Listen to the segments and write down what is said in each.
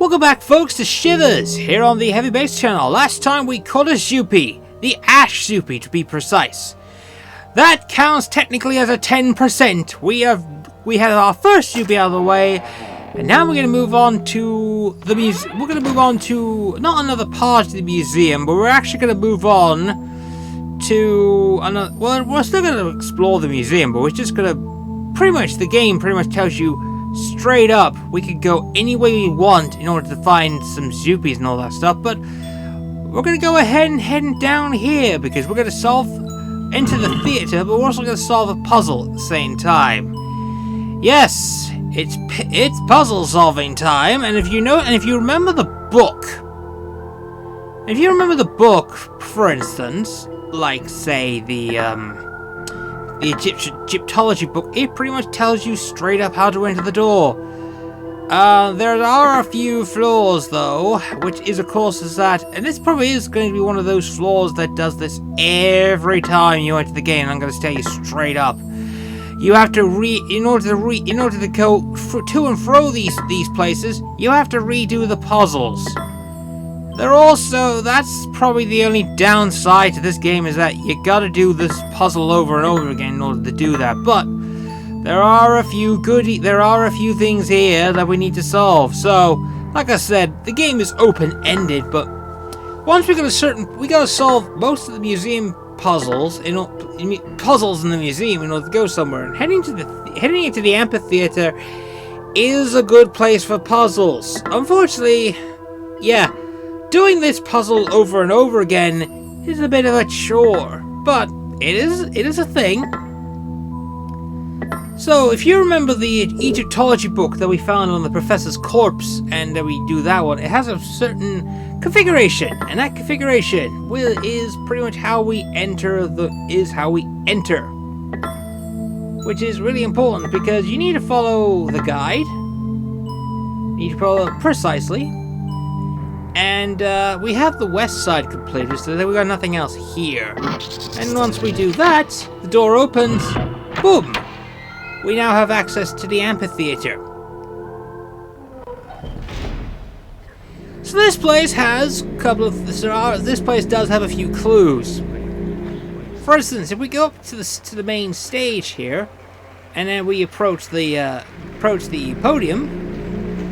Welcome back, folks, to Shivers, here on the heavybass channel. Last time we caught a Zoopy, the Ash Zoopy to be precise. That counts technically as a 10%. We had our first Zoopy out of the way, and now we're going to move on to the museum. We're going to move on to not another part of the museum, but we're actually going to move on to another. Well, we're still going to explore the museum, but we're just going to the game pretty much tells you straight up we could go any way we want in order to find some Zoopies and all that stuff, but we're going to go ahead and head down here because we're going to enter the theater, but we're also going to solve a puzzle at the same time. Yes, it's puzzle solving time, and if you remember the book, for instance, like say the Egyptology book, it pretty much tells you straight up how to enter the door. There are a few flaws though, which is of course is that, and this probably is going to be one of those flaws that does this every time you enter the game. I'm going to tell you straight up. You have to in order to go to and fro these places, you have to redo the puzzles. That's probably the only downside to this game, is that you gotta do this puzzle over and over again in order to do that. But there are a few things here that we need to solve. So, like I said, the game is open-ended, but once we gotta solve most of the museum puzzles in the museum in order to go somewhere. And heading into the amphitheater is a good place for puzzles. Unfortunately, yeah. Doing this puzzle over and over again is a bit of a chore, but it is a thing. So, if you remember the Egyptology book that we found on the professor's corpse, and that we do that one, it has a certain configuration, and that configuration is pretty much how we enter, which is really important because you need to follow the guide. You need to follow it precisely. And we have the west side completed, so that we got nothing else here. And once we do that, the door opens. Boom! We now have access to the amphitheater. So this place has a couple of. This place does have a few clues. For instance, if we go up to the main stage here, and then we approach the podium.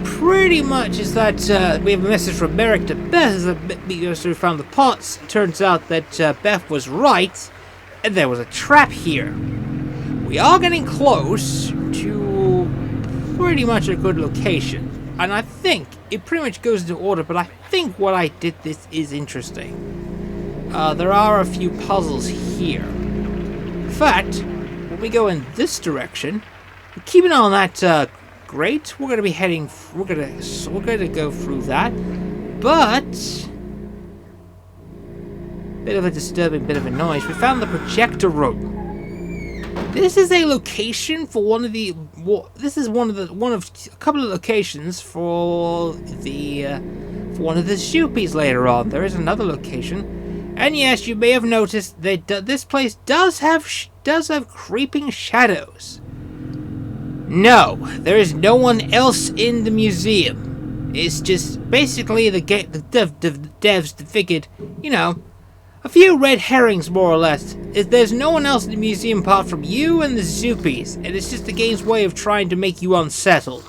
Pretty much is that we have a message from Merrick to Beth because we found the pots. It turns out that Beth was right, and there was a trap here. We are getting close to pretty much a good location, and I think it pretty much goes into order, but I think what I did this is interesting. There are a few puzzles here. In fact, when we go in this direction, keep an eye on that great. We're gonna go through that, but bit of a disturbing bit of a noise. We found the projector room. This is a location for one of a couple of locations for one of the Zoopies later on. There is another location, and yes, you may have noticed that this place does have creeping shadows. No, there is no one else in the museum. It's just basically the devs figured, a few red herrings more or less. There's no one else in the museum apart from you and the Zoopies, and it's just the game's way of trying to make you unsettled.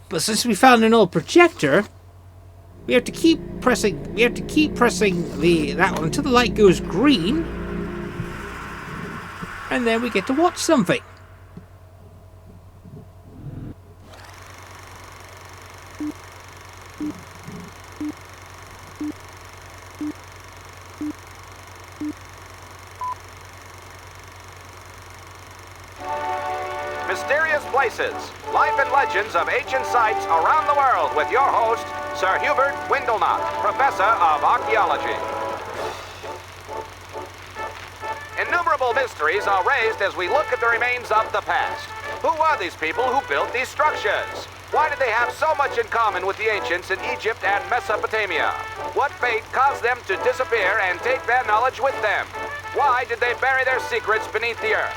But since we found an old projector, we have to keep pressing that one until the light goes green, and then we get to watch something. Mysterious Places, Life and Legends of Ancient Sites Around the World with your host, Sir Hubert Windlenot, Professor of Archaeology. Innumerable mysteries are raised as we look at the remains of the past. Who are these people who built these structures? Why did they have so much in common with the ancients in Egypt and Mesopotamia? What fate caused them to disappear and take their knowledge with them? Why did they bury their secrets beneath the earth?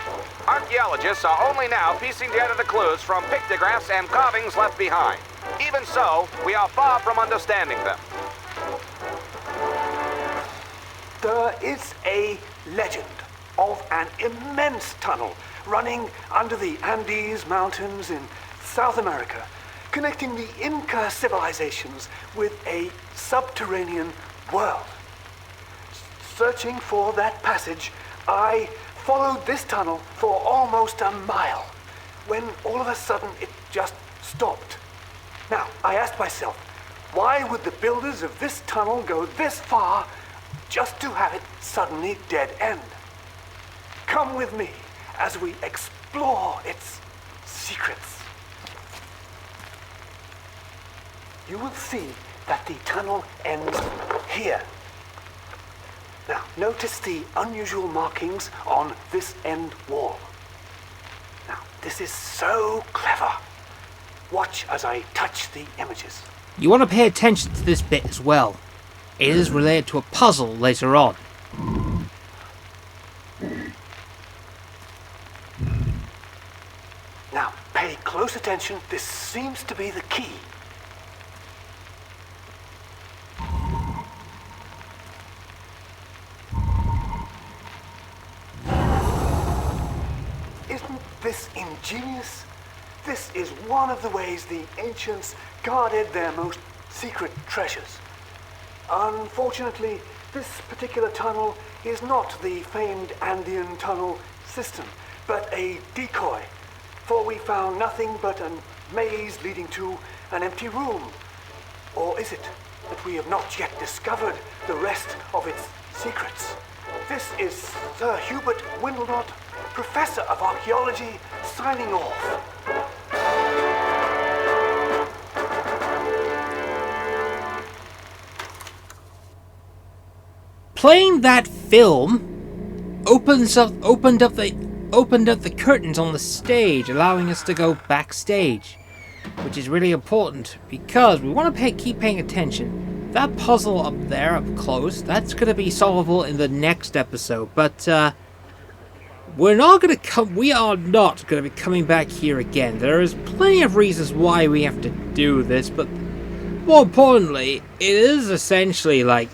Archaeologists are only now piecing together the clues from pictographs and carvings left behind. Even so, we are far from understanding them. There is a legend of an immense tunnel running under the Andes Mountains in South America, connecting the Inca civilizations with a subterranean world. Searching for that passage, I followed this tunnel for almost a mile, when all of a sudden it just stopped. Now, I asked myself, why would the builders of this tunnel go this far just to have it suddenly dead end? Come with me as we explore its secrets. You will see that the tunnel ends here. Now, notice the unusual markings on this end wall. Now, this is so clever. Watch as I touch the images. You want to pay attention to this bit as well. It is related to a puzzle later on. Now, pay close attention. This seems to be the key. Isn't this ingenious? This is one of the ways the ancients guarded their most secret treasures. Unfortunately, this particular tunnel is not the famed Andean tunnel system, but a decoy, for we found nothing but a maze leading to an empty room. Or is it that we have not yet discovered the rest of its secrets? This is Sir Hubert Windlenot, Professor of Archaeology, signing off. Playing that film opened up the curtains on the stage, allowing us to go backstage, which is really important because we want to keep paying attention. That puzzle up there, up close, that's going to be solvable in the next episode, but we are not going to be coming back here again. There is plenty of reasons why we have to do this, but more importantly, it is essentially like,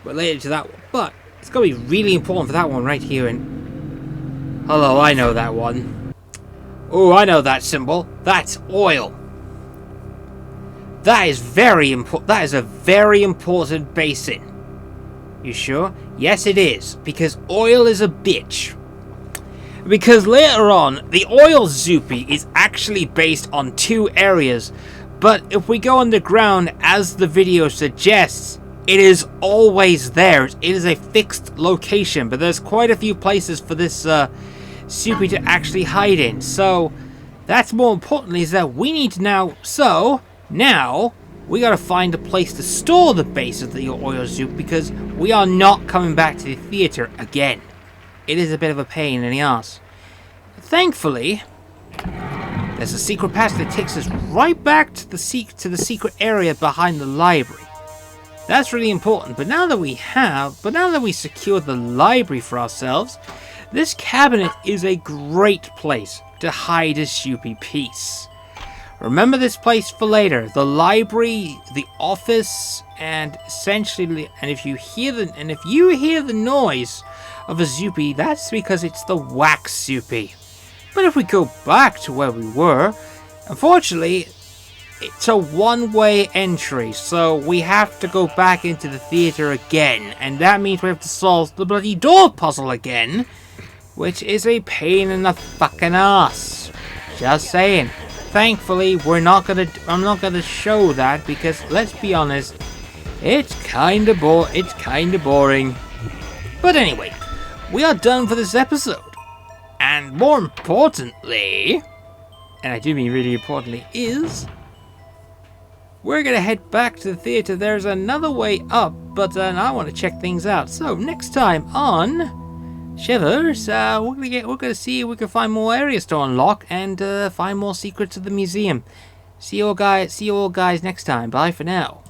related to that one, but it's going to be really important for that one right here. And hello, I know that one. Oh, I know that symbol. That's oil. That is very important. That is a very important basin. You sure? Yes, it is, because oil is a bitch. Because later on, the oil Zoopy is actually based on 2 areas, but if we go underground, as the video suggests, it is always there. It is a fixed location, but there's quite a few places for this Zoopy to actually hide in. So that's more importantly is that we need to now. So now we gotta find a place to store the base of the oil Zoop because we are not coming back to the theater again. It is a bit of a pain in the ass. Thankfully, there's a secret passage that takes us right back to the secret area behind the library. That's really important, but now that we secured the library for ourselves, this cabinet is a great place to hide a Zoopy piece. Remember this place for later, the library, the office, and essentially, and if you hear the noise of a Zoopy, that's because it's the wax Zoopy. But if we go back to where we were, unfortunately, it's a one-way entry, so we have to go back into the theater again, and that means we have to solve the bloody door puzzle again, which is a pain in the fucking ass. Just saying. Thankfully, I'm not gonna show that because let's be honest, it's kinda boring. But anyway, we are done for this episode, and more importantly, and I do mean really importantly, is we're going to head back to the theater. There's another way up, but I want to check things out. So next time on Shivers, we're going to see if we can find more areas to unlock and find more secrets of the museum. See you all guys next time. Bye for now.